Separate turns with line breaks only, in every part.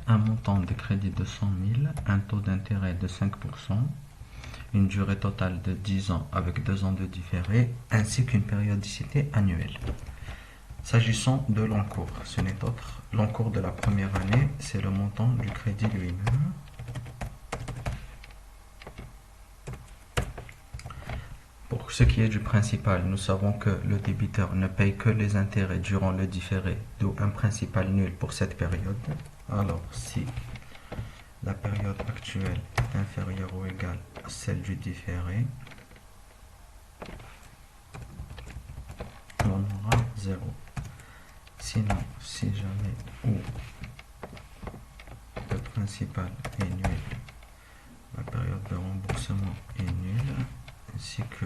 un montant de crédit de 100 000, un taux d'intérêt de 5%, une durée totale de 10 ans avec 2 ans de différé, ainsi qu'une périodicité annuelle. S'agissant de l'encours, ce n'est autre. L'encours de la première année, c'est le montant du crédit lui-même. Pour ce qui est du principal, nous savons que le débiteur ne paye que les intérêts durant le différé, d'où un principal nul pour cette période. Alors, si la période actuelle est inférieure ou égale à celle du différé, on aura 0. Sinon, si jamais ou le principal est nul, la période de remboursement est nulle, ainsi que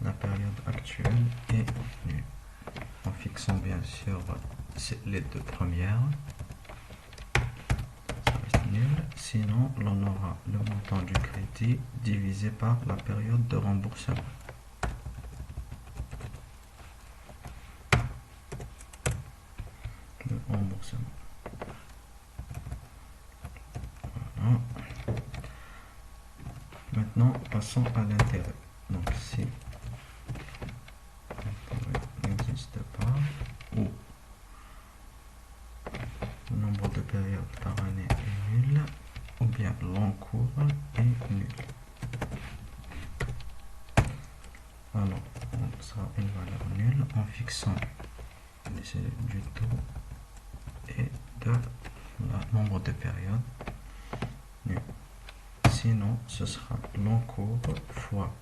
la période actuelle est nulle. En fixant bien sûr les deux premières, ça reste nul. Sinon, l'on aura le montant du crédit divisé par la période de remboursement. Le remboursement. Voilà. Maintenant, passons à l'intérêt. Donc, si l'intérêt n'existe pas, ou le nombre de périodes par année est nul, ou bien l'encours est nul. Alors, on sera une valeur nulle en fixant du taux et de nombre de périodes nul. Sinon, ce sera l'encours fois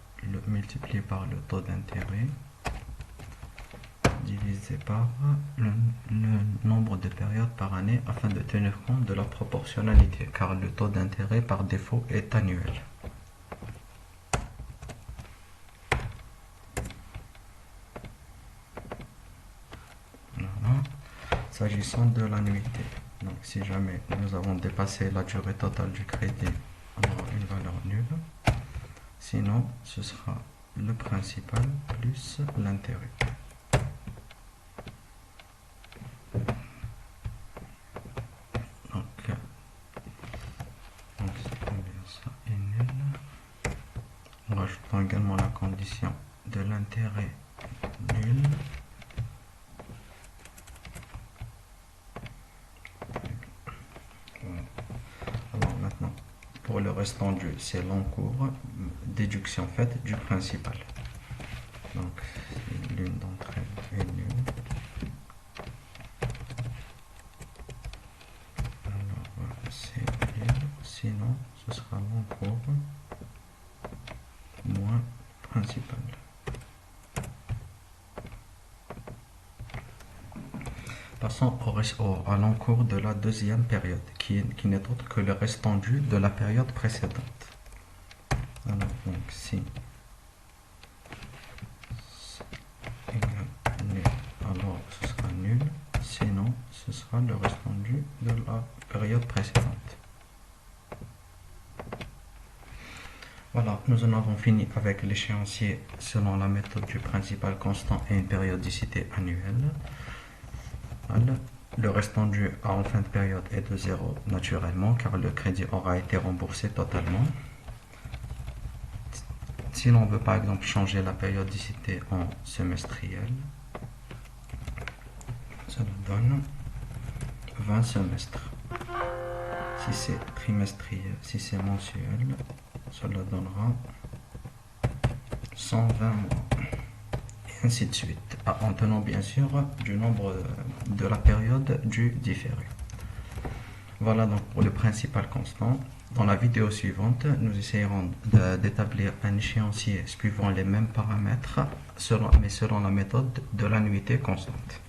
multiplié par le taux d'intérêt divisé par le nombre de périodes par année afin de tenir compte de la proportionnalité, car le taux d'intérêt par défaut est annuel. Voilà. S'agissant de l'annuité, donc si jamais nous avons dépassé la durée totale du crédit, on aura une valeur nulle. Sinon, ce sera le principal plus l'intérêt. Donc combien ça est nul. En rajoutant également la condition de l'intérêt nul. Alors maintenant, pour le restant dû, c'est l'encours, déduction faite du principal. Donc, l'une d'entre elles est nulle. Alors, c'est nul. Sinon, ce sera l'encours moins principal. Passons à l'encours de la deuxième période, qui n'est autre que le restant dû de la période précédente. Alors, donc, si c'est égal nul, alors ce sera nul, sinon ce sera le restant dû de la période précédente. Voilà, nous en avons fini avec l'échéancier selon la méthode du principal constant et une périodicité annuelle. Le restant dû en fin de période est de 0 naturellement, car le crédit aura été remboursé totalement. Si l'on veut par exemple changer la périodicité en semestrielle, ça nous donne 20 semestres. Si c'est trimestriel, si c'est mensuel, cela donnera 120 mois. Et ainsi de suite, en tenant bien sûr du nombre de la période du différé. Voilà donc pour le principal constant. Dans la vidéo suivante, nous essayerons d'établir un échéancier suivant les mêmes paramètres, mais selon la méthode de l'annuité constante.